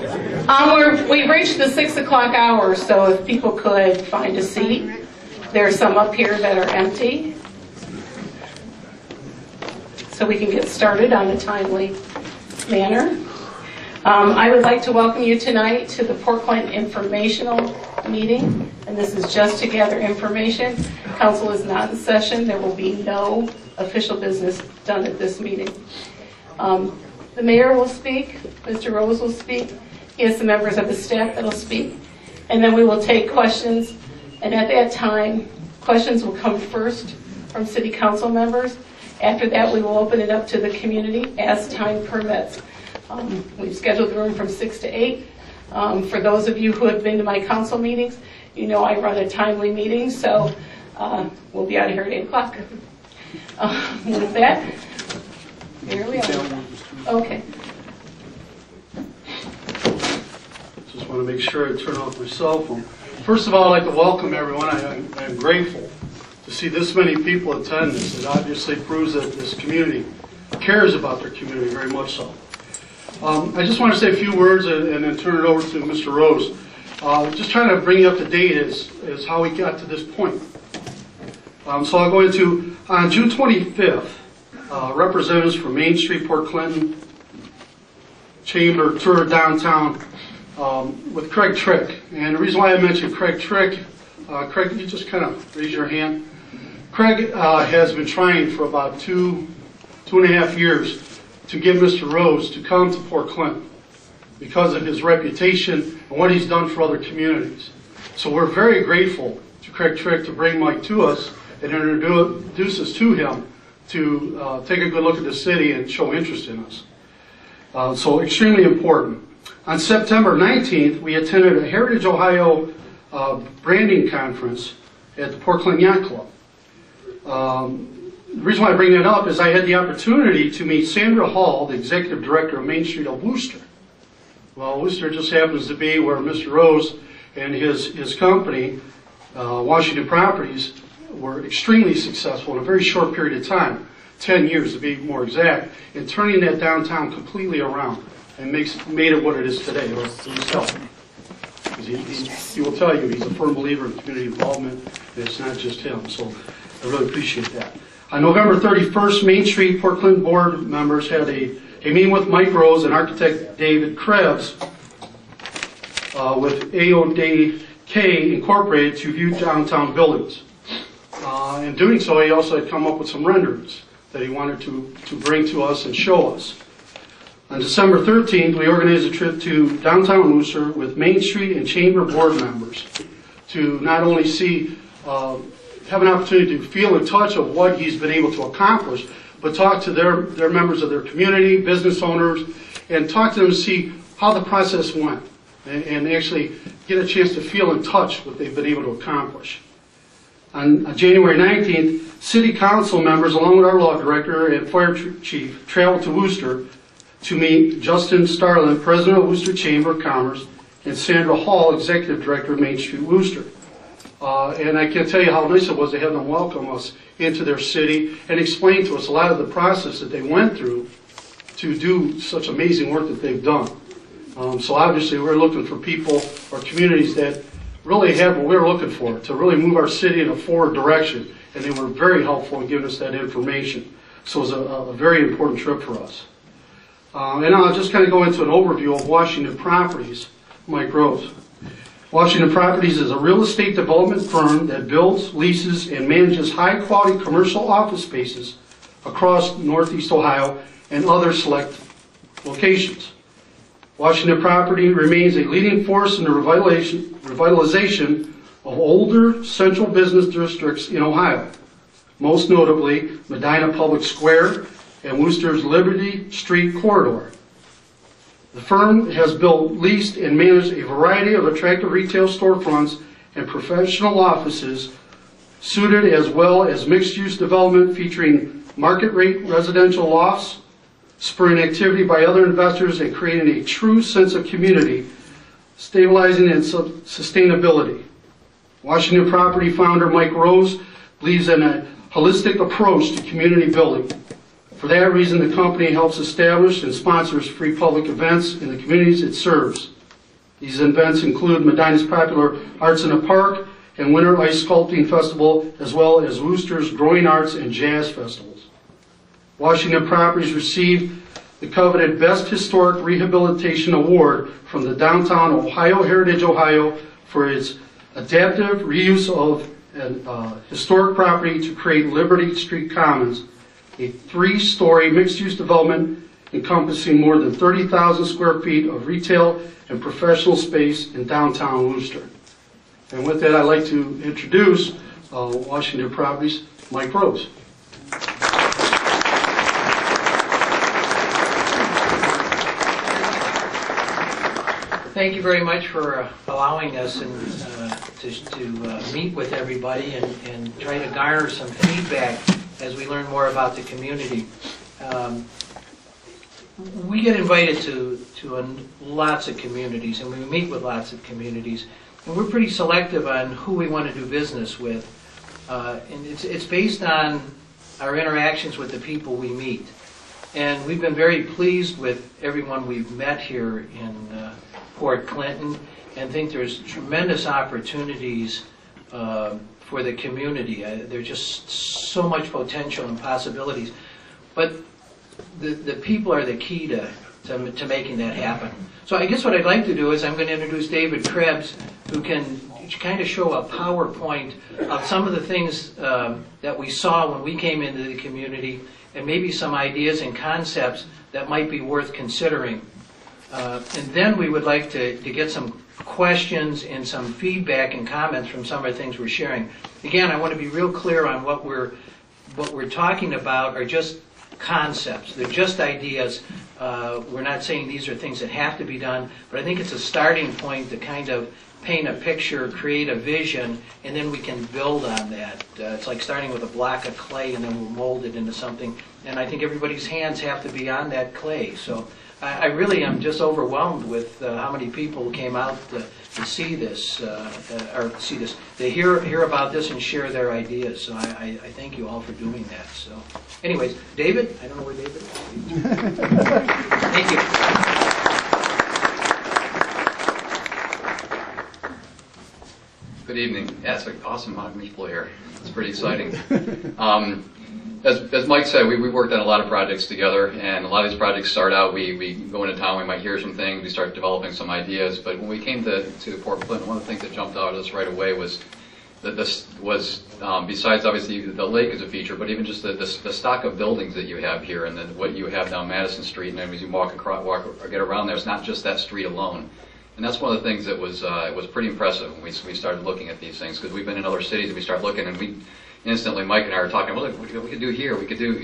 We've reached the 6 o'clock hour, so if people could find a seat. There's some up here that are empty, so we can get started on a timely manner. I would like to welcome you tonight to the Portland informational meeting, and this is just to gather information. Council is not in session. There will be no official business done at this meeting. The mayor will speak, Mr. Rose will speak, he has some members of the staff that will speak, and then we will take questions, and at that time, questions will come first from city council members. After that, we will open it up to the community as time permits. We've scheduled the room from 6 to 8. For those of you who have been to my council meetings, you know I run a timely meeting, so we'll be out of here at 8 o'clock. With that, here we are. Okay. Just want to make sure I turn off my cell phone. First of all, I'd like to welcome everyone. I am grateful to see this many people attend this. It obviously proves that this community cares about their community very much so. I just want to say a few words and then turn it over to Mr. Rose. Just trying to bring you up to date as how we got to this point. So I'll go into, on June 25th, representatives from Main Street, Port Clinton Chamber toured downtown with Craig Trick. And the reason why I mentioned Craig Trick, Craig, you just kind of raise your hand. Craig has been trying for about two and a half years to get Mr. Rose to come to Port Clinton because of his reputation and what he's done for other communities. So we're very grateful to Craig Trick to bring Mike to us and introduce us to him to take a good look at the city and show interest in us. So extremely important. On September 19th, we attended a Heritage Ohio branding conference at the Port Clinton Yacht Club. The reason why I bring that up is I had the opportunity to meet Sandra Hall, the executive director of Main Street of Worcester. Well, Worcester just happens to be where Mr. Rose and his company, Washington Properties, were extremely successful in a very short period of time, 10 years to be more exact, in turning that downtown completely around and made it what it is today. Himself. He will tell you he's a firm believer in community involvement, and it's not just him, so I really appreciate that. On November 31st, Main Street Port Clinton board members had a meeting with Mike Rose and architect David Krebs with AODK Incorporated to view downtown buildings. In doing so, he also had come up with some renderings that he wanted to bring to us and show us. On December 13th, we organized a trip to downtown Worcester with Main Street and Chamber board members to not only see have an opportunity to feel and touch of what he's been able to accomplish, but talk to their members of their community, business owners, and talk to them to see how the process went, and actually get a chance to feel and touch what they've been able to accomplish. On January 19th, City Council members, along with our law director and fire chief, traveled to Worcester to meet Justin Starlin, president of Worcester Chamber of Commerce, and Sandra Hall, executive director of Main Street Worcester. And I can't tell you how nice it was to have them welcome us into their city and explain to us a lot of the process that they went through to do such amazing work that they've done. So obviously we're looking for people or communities that really have what we're looking for, to really move our city in a forward direction. And they were very helpful in giving us that information. So it was a very important trip for us. And I'll just kind of go into an overview of Washington Properties, Mike Rose. Washington Properties is a real estate development firm that builds, leases, and manages high-quality commercial office spaces across Northeast Ohio and other select locations. Washington Property remains a leading force in the revitalization of older central business districts in Ohio, most notably Medina Public Square and Worcester's Liberty Street corridor. The firm has built, leased, and managed a variety of attractive retail storefronts and professional offices, suited as well as mixed-use development featuring market-rate residential lofts, spurring activity by other investors and creating a true sense of community, stabilizing and sustainability. Washington Property founder Mike Rose believes in a holistic approach to community building, For that reason, the company helps establish and sponsors free public events in the communities it serves. These events include Medina's popular Arts in the Park and Winter Ice Sculpting Festival, as well as Worcester's Growing Arts and Jazz Festivals. Washington Properties received the coveted Best Historic Rehabilitation Award from the Downtown Ohio Heritage Ohio for its adaptive reuse of an historic property to create Liberty Street Commons, a 3-story mixed-use development encompassing more than 30,000 square feet of retail and professional space in downtown Worcester. And with that, I'd like to introduce Washington Properties' Mike Rose. Thank you very much for allowing us to meet with everybody and try to garner some feedback as we learn more about the community. We get invited to lots of communities, and we meet with lots of communities, and we're pretty selective on who we want to do business with. And it's based on our interactions with the people we meet. And we've been very pleased with everyone we've met here in Port Clinton, and think there's tremendous opportunities for the community. There's just so much potential and possibilities. But the people are the key to making that happen. So I guess what I'd like to do is I'm going to introduce David Krebs, who can kind of show a PowerPoint of some of the things that we saw when we came into the community, and maybe some ideas and concepts that might be worth considering. And then we would like to get some questions and some feedback and comments from some of the things we're sharing. Again, I want to be real clear on what we're talking about are just concepts. They're just ideas. We're not saying these are things that have to be done, but I think it's a starting point to kind of paint a picture, create a vision, and then we can build on that. It's like starting with a block of clay and then we'll mold it into something. And I think everybody's hands have to be on that clay. So I really am just overwhelmed with how many people came out to see this, to hear about this and share their ideas. So I thank you all for doing that. So, anyways, David, I don't know where David is. Thank you. Good evening. Yeah, it's an awesome amount of people here. It's pretty exciting. As Mike said, we worked on a lot of projects together, and a lot of these projects start out, we go into town, we might hear some things, we start developing some ideas, but when we came to Port Clinton, one of the things that jumped out at us right away was that this was, besides obviously the lake is a feature, but even just the stock of buildings that you have here, and then what you have down Madison Street, and then as you walk or get around there, it's not just that street alone. And that's one of the things that was pretty impressive when we started looking at these things, because we've been in other cities and we start looking, and we instantly, Mike and I are talking, well, look, we could do here, we could do,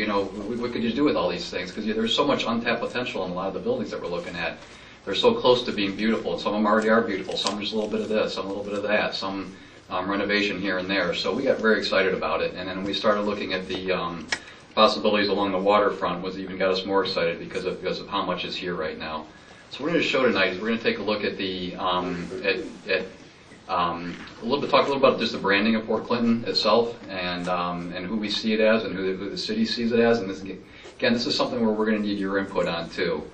what could you do with all these things? Because there's so much untapped potential in a lot of the buildings that we're looking at. They're so close to being beautiful, and some of them already are beautiful, some just a little bit of this, some a little bit of that, some renovation here and there. So we got very excited about it, and then we started looking at the possibilities along the waterfront, was even got us more excited because of how much is here right now. So we're going to show tonight is we're going to take a look at the talk a little about just the branding of Port Clinton itself, and who we see it as, and who the city sees it as. And this is something where we're going to need your input on too.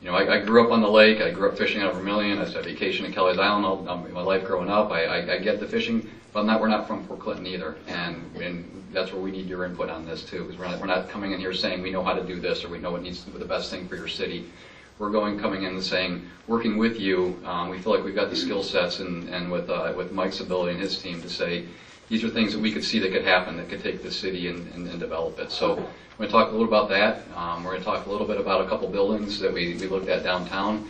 I grew up on the lake. I grew up fishing on Vermilion. I spent vacation in Kelly's Island all my life growing up. I get the fishing, but we're not from Port Clinton either, and that's where we need your input on this too, because we're not coming in here saying we know how to do this or we know what needs to be the best thing for your city. We're coming in and saying, working with you, we feel like we've got the skill sets and with Mike's ability and his team to say, these are things that we could see that could happen, that could take the city and develop it. So we're going to talk a little about that. We're going to talk a little bit about a couple buildings that we looked at downtown.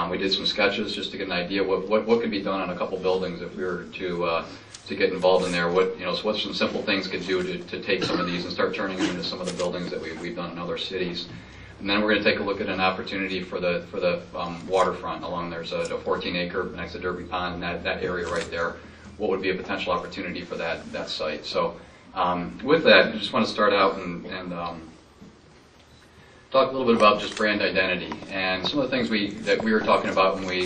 We did some sketches just to get an idea what could be done on a couple buildings if we were to get involved in there. What some simple things could do to take some of these and start turning them into some of the buildings that we've done in other cities. And then we're going to take a look at an opportunity for the waterfront along. There's a 14-acre next to Derby Pond, and that area right there. What would be a potential opportunity for that site? So with that, I just want to start out and talk a little bit about just brand identity and some of the things that we were talking about when we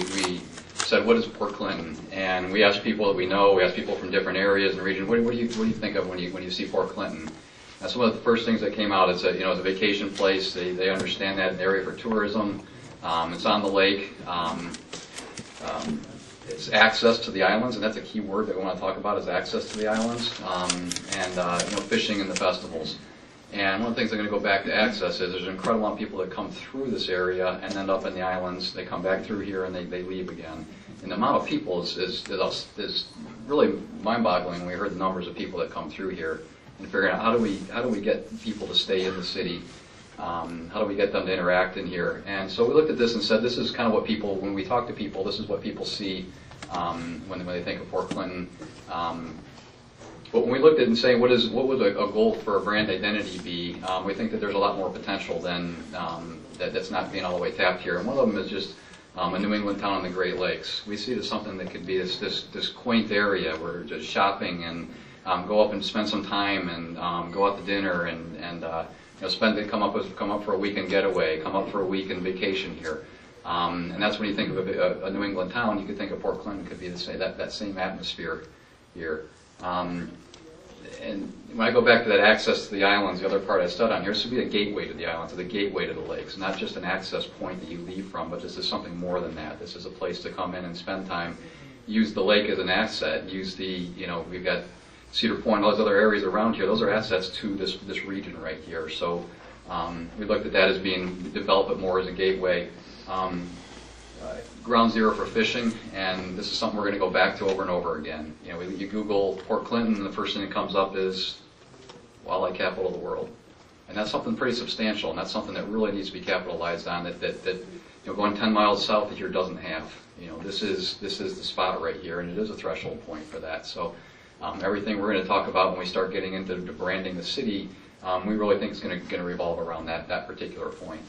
said, what is Port Clinton? And we asked people that we know, we asked people from different areas and regions, what do you think of when you see Port Clinton? That's one of the first things that came out. It's it's a vacation place. They understand that, an area for tourism. It's on the lake. It's access to the islands, and that's a key word that we want to talk about, is access to the islands, and fishing and the festivals. And one of the things I'm going to go back to access is there's an incredible amount of people that come through this area and end up in the islands. They come back through here and they leave again. And the amount of people is really mind-boggling when we heard the numbers of people that come through here, and figuring out how do we get people to stay in the city. How do we get them to interact in here? And so we looked at this and said, this is kind of what people, when we talk to people, this is what people see when they think of Port Clinton. But when we looked at it and saying, what would a goal for a brand identity be, we think that there's a lot more potential than that's not being all the way tapped here. And one of them is just a New England town on the Great Lakes. We see it as something that could be this quaint area where just shopping and go up and spend some time and go out to dinner and come up for a weekend getaway, come up for a weekend vacation here. And that's when you think of a New England town, you could think of Port Clinton could be that same atmosphere here. And when I go back to that access to the islands, the other part I studied on here, this would be a gateway to the islands, the gateway to the lakes, not just an access point that you leave from, but this is something more than that. This is a place to come in and spend time, use the lake as an asset, use we've got Cedar Point, all those other areas around here, those are assets to this region right here. So we looked at that as being, develop it more as a gateway. Ground zero for fishing, and this is something we're going to go back to over and over again. You Google Port Clinton, and the first thing that comes up is wildlife capital of the world, and that's something pretty substantial, and that's something that really needs to be capitalized on. That going 10 miles south of here doesn't have. This is the spot right here, and it is a threshold point for that. So everything we're going to talk about when we start getting into branding the city, we really think is going to revolve around that particular point.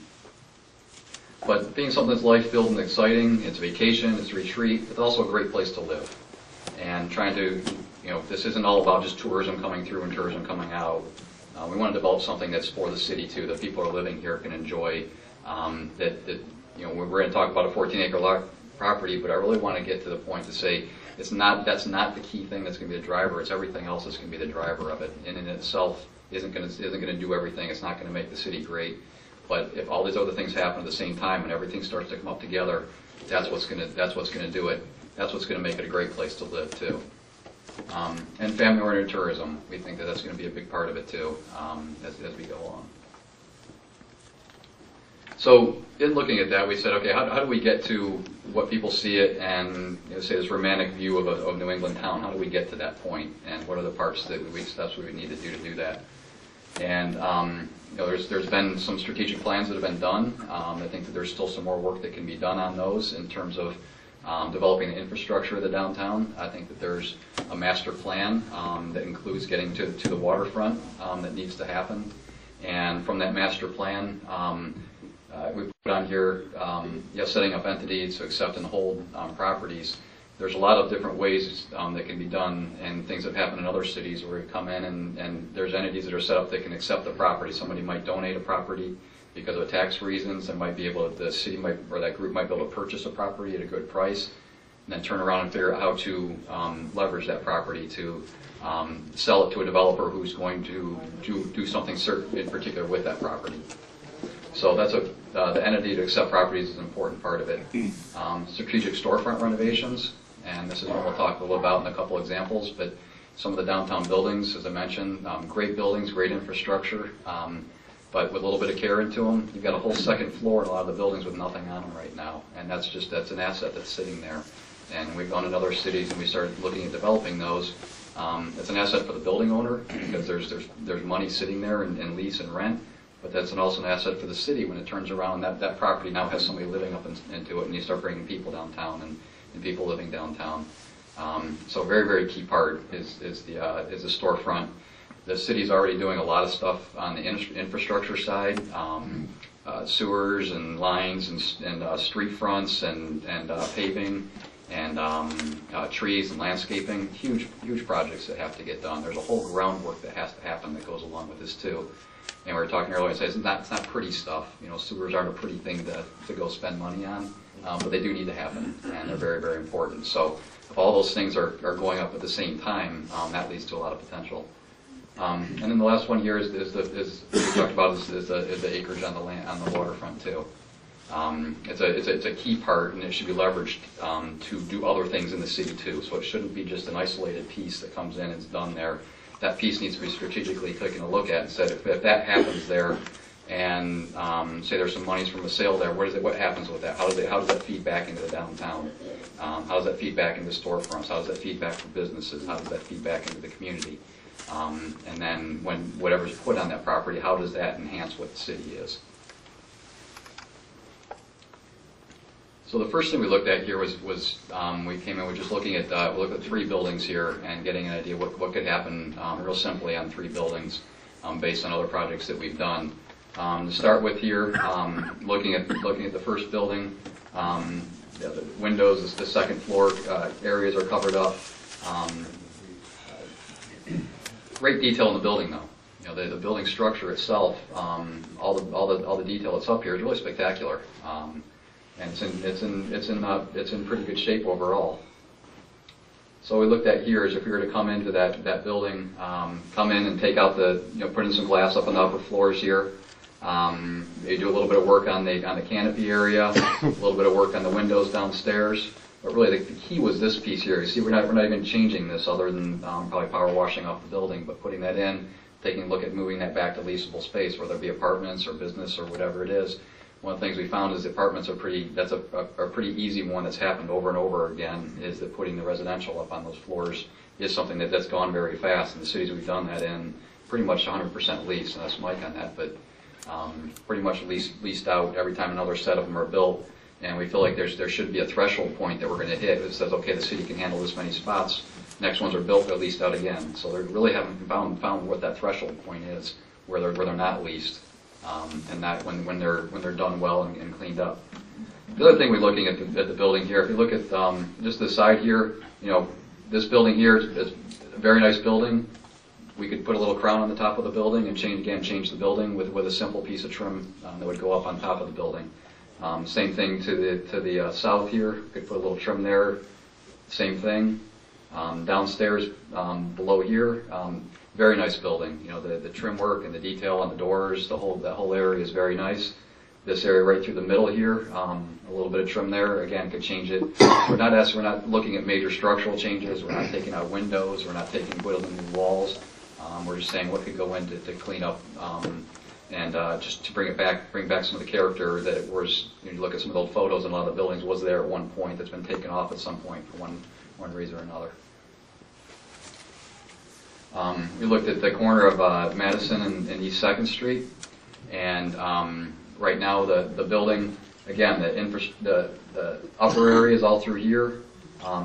But being something that's life-filled and exciting, it's vacation, it's retreat, it's also a great place to live. And trying to, this isn't all about just tourism coming through and tourism coming out. We want to develop something that's for the city too, that people are living here can enjoy. We're going to talk about a 14-acre lot property, but I really want to get to the point to say that's not the key thing that's going to be the driver. It's everything else that's going to be the driver of it. And in itself isn't going to do everything. It's not going to make the city great. But if all these other things happen at the same time and everything starts to come up together, that's what's going to do it. That's what's going to make it a great place to live too. And family-oriented tourism, we think that that's going to be a big part of it too, as we go along. So in looking at that, we said, okay, how do we get to what people see it and say this romantic view of New England town? How do we get to that point? And what are the steps we would need to do that? And there's been some strategic plans that have been done. I think that there's still some more work that can be done on those in terms of developing the infrastructure of the downtown. I think that there's a master plan that includes getting to the waterfront that needs to happen. And from that master plan, we put on here setting up entities to accept and hold properties. There's a lot of different ways that can be done, and things that happen in other cities where you come in and there's entities that are set up that can accept the property. Somebody might donate a property because of tax reasons, and the city might, or that group might be able to purchase a property at a good price, and then turn around and figure out how to leverage that property to sell it to a developer who's going to do something certain in particular with that property. So that's the entity to accept properties is an important part of it. Strategic storefront renovations, and this is what we'll talk a little about in a couple examples, but some of the downtown buildings, as I mentioned, great buildings, great infrastructure, but with a little bit of care into them. You've got a whole second floor in a lot of the buildings with nothing on them right now, and that's an asset that's sitting there. And we've gone in other cities and we started looking at developing those. It's an asset for the building owner because there's money sitting there in lease and rent. But that's also an asset for the city when it turns around. That property now has somebody living up into it, and you start bringing people downtown and people living downtown. So very, very key part is the storefront. The city's already doing a lot of stuff on the infrastructure side, sewers and lines and street fronts and paving and trees and landscaping. Huge projects that have to get done. There's a whole groundwork that has to happen that goes along with this too. And we were talking earlier, it's not pretty stuff. Sewers aren't a pretty thing to go spend money on, but they do need to happen, and they're very, very important. So if all those things are going up at the same time, that leads to a lot of potential. And then the last one here is we talked about is the acreage on the land on the waterfront too. It's a key part, and it should be leveraged to do other things in the city too. So it shouldn't be just an isolated piece that comes in and is done there. That piece needs to be strategically taken a look at and said if that happens there, and say there's some monies from a sale there, what happens with that? How does that feed back into the downtown? How does that feed back into storefronts? How does that feed back for businesses? How does that feed back into the community? And then when whatever's put on that property, how does that enhance what the city is? So the first thing we looked at here was we came in, we're just looking at, we looked at 3 buildings here and getting an idea what could happen real simply on 3 buildings based on other projects that we've done. To start with here, looking at the first building, the windows, the second floor areas are covered up. Great detail in the building though. You know, the building structure itself, all the detail that's up here is really spectacular. And it's in pretty good shape overall. So what we looked at here is if we were to come into that building, come in and take out put in some glass up on the upper floors here. They do a little bit of work on the canopy area, a little bit of work on the windows downstairs. But really the key was this piece here. You see, we're not even changing this other than probably power washing off the building, but putting that in, taking a look at moving that back to leasable space, whether it be apartments or business or whatever it is. One of the things we found is the apartments that's a pretty easy one that's happened over and over again, is that putting the residential up on those floors is something that's gone very fast. In the cities we've done that in, pretty much 100% leased, and that's Mike on that, but pretty much leased out every time another set of them are built. And we feel like there should be a threshold point that we're going to hit that says, okay, the city can handle this many spots. Next ones are built, they're leased out again. So they really haven't found what that threshold point is, where they're not leased. And that when they're done well and cleaned up. The other thing we're looking at the building here, if you look at just the side here, this building here is a very nice building. We could put a little crown on the top of the building and change the building with a simple piece of trim that would go up on top of the building. Same thing to the south here. Could put a little trim there. Same thing. Downstairs below here. Very nice building. The trim work and the detail on the doors, that whole area is very nice. This area right through the middle here, a little bit of trim there. Again, could change it. We're not looking at major structural changes. We're not taking out windows. We're not whittling new walls. We're just saying what could go in to clean up and just to bring back some of the character that it was. You look at some of the old photos, and a lot of the buildings was there at one point that's been taken off at some point for one reason or another. We looked at the corner of Madison and East 2nd Street, and right now the building, again, the upper area is all through here.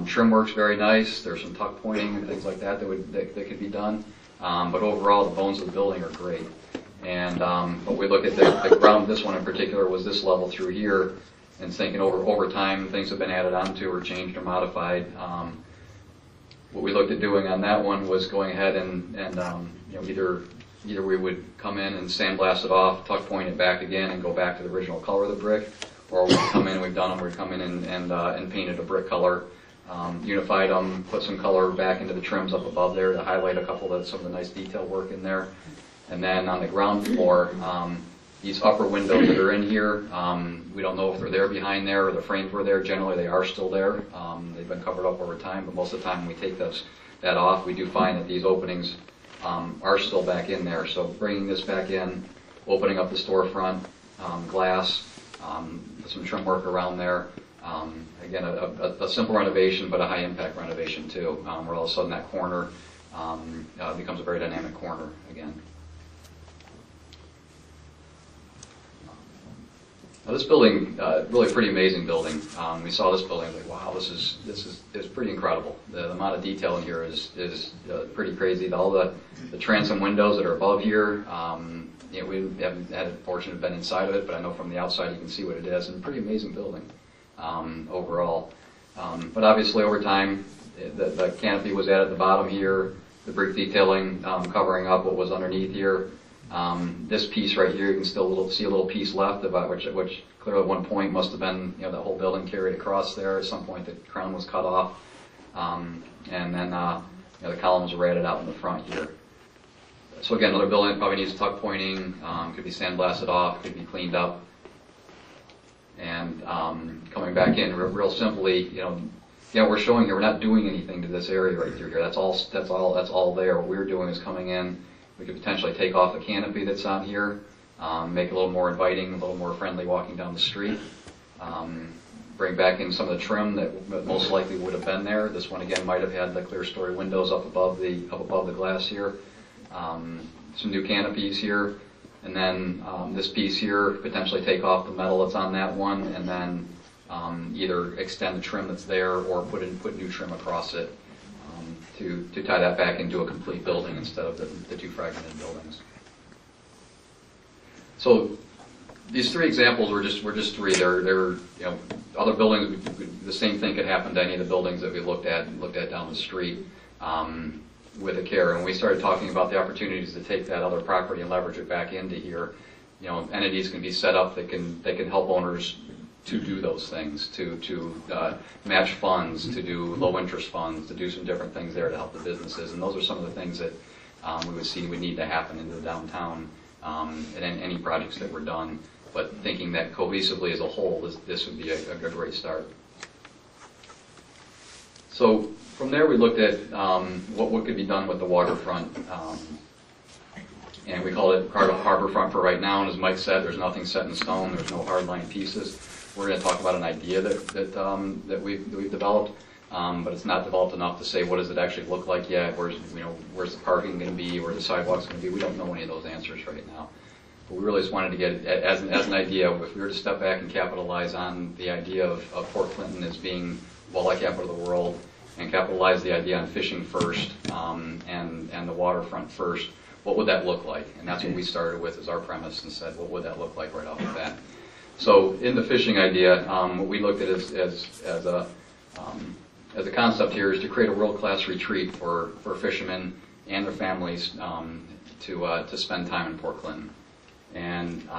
Trim work's very nice. There's some tuck pointing and things like that that could be done. But overall, the bones of the building are great. And but we look at the ground. This one in particular was this level through here, and thinking over time, things have been added onto or changed or modified. What we looked at doing on that one was going ahead and either we would come in and sandblast it off, tuck point it back again, and go back to the original color of the brick, or we come in. We've done them. We come in and painted a brick color, unified them, put some color back into the trims up above there to highlight some of the nice detail work in there, and then on the ground floor. These upper windows that are in here, we don't know if they're there behind there or the frames were there. Generally, they are still there. They've been covered up over time, but most of the time when we take that off, we do find that these openings are still back in there. So bringing this back in, opening up the storefront, glass, some trim work around there. Again, a simple renovation, but a high-impact renovation too, where all of a sudden that corner becomes a very dynamic corner again. Now this building, really pretty amazing building. We saw this building, like, wow, this is pretty incredible. The amount of detail in here is pretty crazy. All the transom windows that are above here, we haven't had the fortune of been inside of it, but I know from the outside you can see what it is, and pretty amazing building overall. But obviously over time, the canopy was added at the bottom here, the brick detailing covering up what was underneath here. This piece right here, you can still see a little piece left, which clearly at one point must have been, the whole building carried across there. At some point, the crown was cut off, and then the columns were added out in the front here. So again, another building probably needs tuck pointing, could be sandblasted off, could be cleaned up. And coming back in real simply, yeah, we're showing here we're not doing anything to this area right through here. That's all there. What we're doing is coming in. We could potentially take off the canopy that's on here, make it a little more inviting, a little more friendly walking down the street. Bring back in some of the trim that most likely would have been there. This one again might have had the clear story windows up above the glass here. Some new canopies here, and then this piece here, potentially take off the metal that's on that one, and then either extend the trim that's there or put new trim across it to tie that back into a complete building instead of the two fragmented buildings. So these three examples were just three. They're other buildings. The same thing could happen to any of the buildings that we looked at down the street with a care. And we started talking about the opportunities to take that other property and leverage it back into here. Entities can be set up that can help owners to do those things, to match funds, to do low interest funds, to do some different things there to help the businesses. And those are some of the things that we would see would need to happen in the downtown and in any projects that were done. But thinking that cohesively as a whole, this would be a great start. So from there we looked at what could be done with the waterfront. And we call it harbor front for right now. And as Mike said, there's nothing set in stone. There's no hardline pieces. We're going to talk about an idea that we've developed, but it's not developed enough to say what does it actually look like yet. Where's the parking going to be? Where's the sidewalks going to be? We don't know any of those answers right now. But we really just wanted to get it as an idea. If we were to step back and capitalize on the idea of Port Clinton as being walleye capital of the world, and capitalize the idea on fishing first and the waterfront first, what would that look like? And that's what we started with as our premise and said, what would that look like right off the bat? So in the fishing idea, what we looked at as a concept here is to create a world-class retreat for fishermen and their families to spend time in Port Clinton. And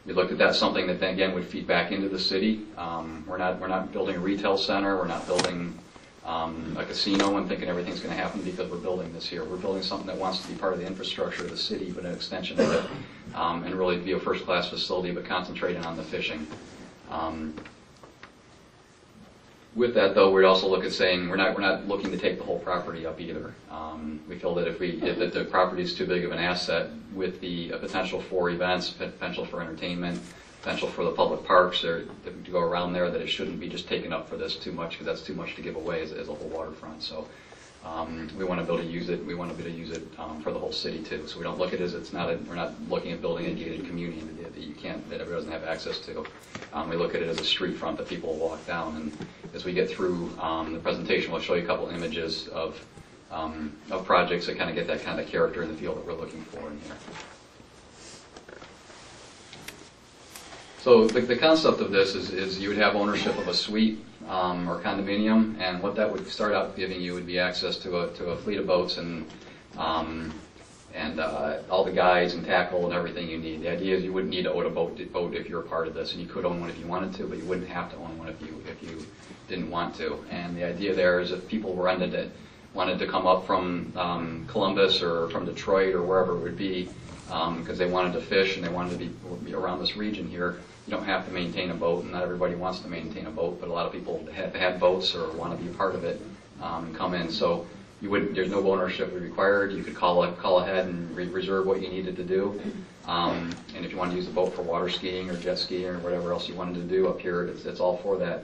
we looked at that something that then again would feed back into the city. We're not building a retail center. We're not building a casino and thinking everything's going to happen because we're building this here. We're building something that wants to be part of the infrastructure of the city, but an extension of it, and really be a first-class facility, but concentrating on the fishing. With that, though, we'd also look at saying we're not looking to take the whole property up either. We feel that if the property is too big of an asset, with the potential for events, potential for entertainment, potential for the public parks to go around there, that it shouldn't be just taken up for this too much, because that's too much to give away as a whole waterfront. So we want to be able to use it. We want to be able to use it for the whole city too. So we don't look at it as we're not looking at building a gated community that everybody doesn't have access to. We look at it as a street front that people will walk down. And as we get through the presentation, we'll show you a couple images of projects that kind of get that kind of character in the feel that we're looking for in here. So the concept of this is you would have ownership of a suite or condominium, and what that would start out giving you would be access to a fleet of boats and all the guides and tackle and everything you need. The idea is you wouldn't need to own a boat if you're a part of this, and you could own one if you wanted to, but you wouldn't have to own one if you didn't want to. And the idea there is if people wanted to come up from Columbus or from Detroit or wherever it would be, because they wanted to fish and they wanted to be around this region here, you don't have to maintain a boat, and not everybody wants to maintain a boat, but a lot of people have had boats or want to be a part of it and come in. So there's no ownership required. You could call ahead and reserve what you needed to do. And if you want to use the boat for water skiing or jet skiing or whatever else you wanted to do up here, it's all for that.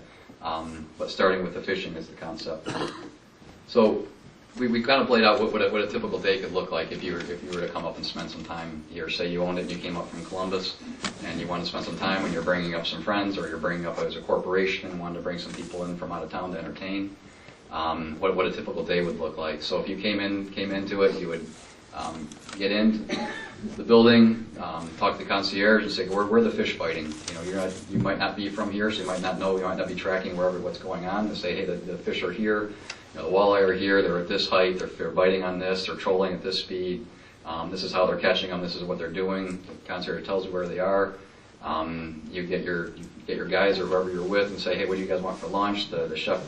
But starting with the fishing is the concept. So we kind of played out what a typical day could look like if you were to come up and spend some time here. Say you owned it and you came up from Columbus and you wanted to spend some time when you're bringing up some friends, or you're bringing up as a corporation and wanted to bring some people in from out of town to entertain. What a typical day would look like. So if you came into it, you would get into the building, talk to the concierge and say, where are the fish fighting? You might not be from here, so you might not know. You might not be tracking what's going on. To say, hey, the fish are here. The walleye are here. They're at this height. They're biting on this. They're trolling at this speed. This is how they're catching them. This is what they're doing. The concierge tells you where they are. You get your guys or whoever you're with and say, hey, what do you guys want for lunch? The chef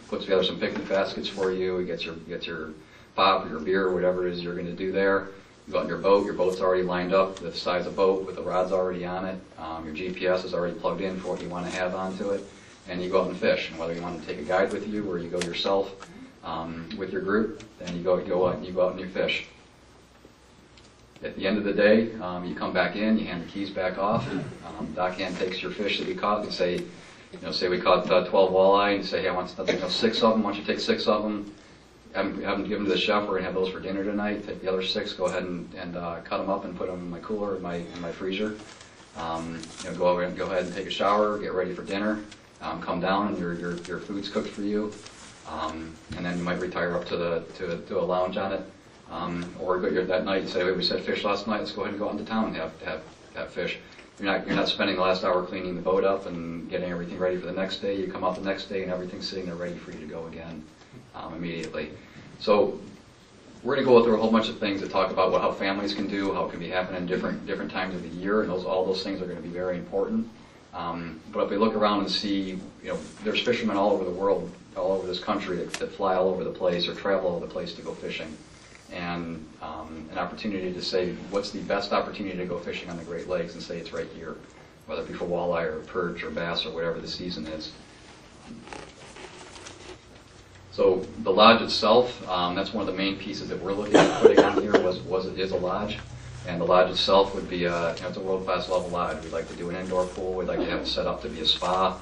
puts together some picnic baskets for you. He gets your pop or your beer or whatever it is you're going to do there. You go out in your boat's already lined up, the size of boat with the rods already on it. Your GPS is already plugged in for what you want to have onto it. And you go out and fish. And whether you want to take a guide with you or you go yourself with your group, then you go out and you fish. At the end of the day, you come back in, you hand the keys back off. Dockhand takes your fish that you caught and say we caught 12 walleye, and you say, hey, I want 6 of them. Why don't you take 6 of them? Have them give them to the chef. We're gonna have those for dinner tonight. Take the other 6, go ahead and cut them up and put them in my cooler, in my freezer. Go ahead and take a shower, get ready for dinner. Come down and your food's cooked for you. And then you might retire up to a lounge on it. Or that night you say, hey, we said fish last night. Let's go ahead and go out into town and have fish. You're not spending the last hour cleaning the boat up and getting everything ready for the next day. You come out the next day and everything's sitting there ready for you to go again immediately. So we're going to go through a whole bunch of things that talk about how families can do, how it can be happening in different times of the year, and all those things are going to be very important. But if we look around and see, there's fishermen all over the world, all over this country that fly all over the place or travel all over the place to go fishing. And an opportunity to say, what's the best opportunity to go fishing on the Great Lakes, and say it's right here, whether it be for walleye or perch or bass or whatever the season is. So the lodge itself, that's one of the main pieces that we're looking at putting on here is a lodge. And the lodge itself would be it's a world-class level lodge. We'd like to do an indoor pool. We'd like to have it set up to be a spa.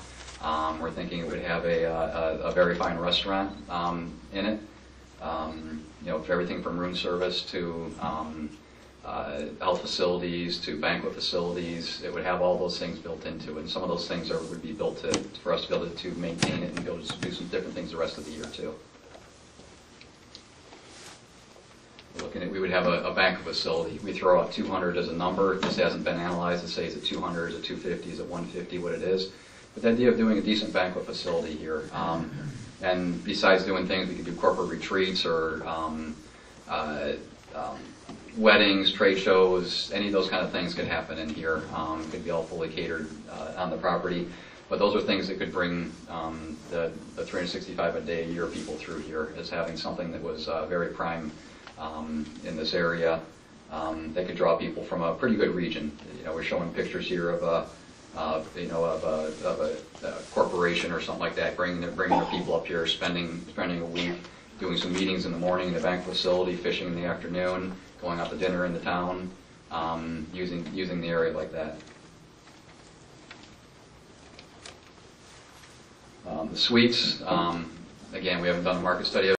We're thinking it would have a very fine restaurant in it. Everything from room service to health facilities to banquet facilities. It would have all those things built into it. And some of those things would be built for us to be able to maintain it and be able to do some different things the rest of the year too. We would have a banquet facility. We throw out 200 as a number. This hasn't been analyzed to say is it 200, is it 250, is it 150, what it is. But the idea of doing a decent banquet facility here. And besides doing things, we could do corporate retreats or weddings, trade shows, any of those kind of things could happen in here. It could be all fully catered on the property. But those are things that could bring the 365 a day a year people through here as having something that was very prime in this area. They could draw people from a pretty good region. We're showing pictures here of a corporation or something like that, bringing their people up here, spending a week, doing some meetings in the morning in the banquet facility, fishing in the afternoon, going out to dinner in the town, using the area like that. The suites, again, we haven't done a market study of